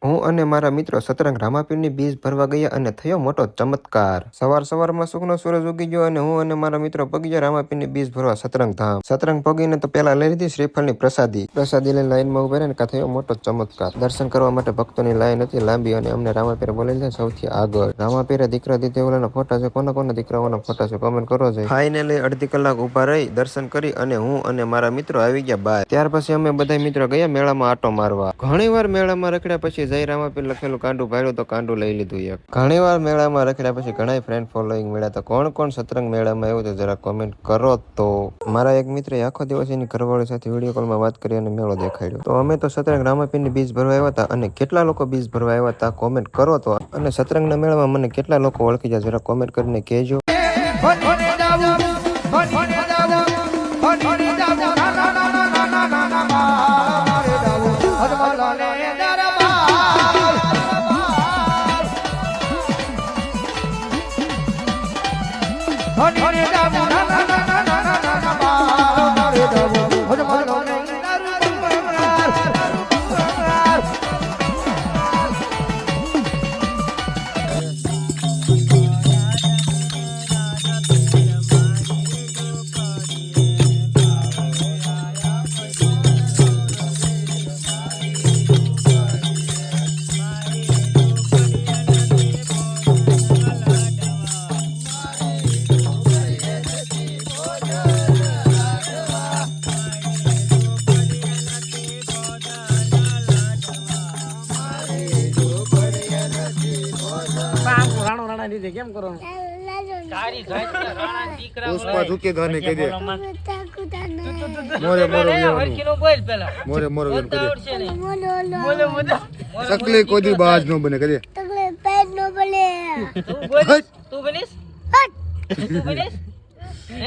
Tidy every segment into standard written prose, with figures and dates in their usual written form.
હું અને મારા મિત્રો સતરંગ રામાપીરની બીજ ભરવા ગયા અને થયો મોટો ચમત્કાર। સવારમાં સુખનો સૂરજ ઉગી ગયો અને હું અને મારા મિત્રો પગી ગયા રામાપીરની બીજ ભરવા સતરંગ ધામ। સતરંગ પગીને તો પેલા લઈ લીધી શ્રીફળની પ્રસાદી લઈને લાઈનમાં ઉભા રહીને થયો મોટો ચમત્કાર। દર્શન કરવા માટે ભક્તોની લાઈન હતી લાંબી અને અમને રામાપીરે બોલાવી લીધા સૌથી આગળ। રામાપીરે દીકરા દીધેઓલાના ફોટા છે, કોના દીકરાઓના ફોટા છે કોમેન્ટ કરો છે। ફાઇનલી અડધી કલાક ઉભા રહી દર્શન કરી અને હું અને મારા મિત્રો આવી ગયા બહાર। ત્યાર પછી અમે બધા મિત્રો ગયા મેળામાં આટો મારવા। ઘણી વાર મેળામાં રખડ્યા પછી જય રામાપીર લખેલું કાંડું ભાડ્યું તો કાંડું લઈ લીધું એક। ઘણી વાર મેળામાં રખડ્યા પછી ઘણા ફ્રેન્ડ ફોલોઈંગ મળ્યા તો કોણ સતરંગ મેળામાં આવ્યું તો જરા કોમેન્ટ કરો। તો મારા એક મિત્રે આખો દિવસ એની ઘરવાળી સાથે વિડીયો કોલમાં વાત કરી અને મેળો દેખાડ્યો। તો અમે તો સતરંગ રામાપીરની બીજ ભરવા આવ્યા હતા અને કેટલા લોકો બીજ ભરવા આવ્યા હતા કોમેન્ટ કરો તો। અને સતરંગના મેળામાં મને કેટલા લોકો ઓળખી જાય જરા કોમેન્ટ કરીને કહેજો। કેમ કરો પુષ્પા ઝુકેગા ને કહી દે મોરે સકલી કોઈ દી બાજ નો બને કહી દે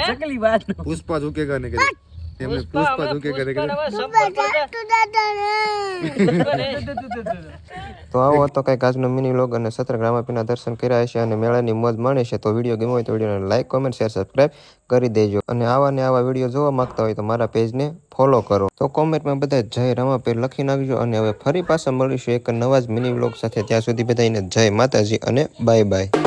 સકલી બાજ પુષ્પા ઝુકેગા ને કહી દે એમને પુષ્પા ઝુકેગા ને કહી તો આવો હતો કંઈક આજનો મિની વ્લોગ અને સતરંગ રામાપીરના દર્શન કર્યા હશે અને મેળાની મોજ માણી છે। તો વિડીયો ગમ્યો હોય તો વિડીયોને લાઈક કોમેન્ટ શેર સબસ્ક્રાઈબ કરી દેજો અને આવા વિડીયો જોવા માંગતા હોય તો મારા પેજને ફોલો કરો। તો કોમેન્ટમાં બધા જય રામાપીર લખી નાખજો અને હવે ફરી પાછા મળીશું એક નવા જ મિની વ્લોગ સાથે। ત્યાં સુધી બધાને જય માતાજી અને બાય બાય।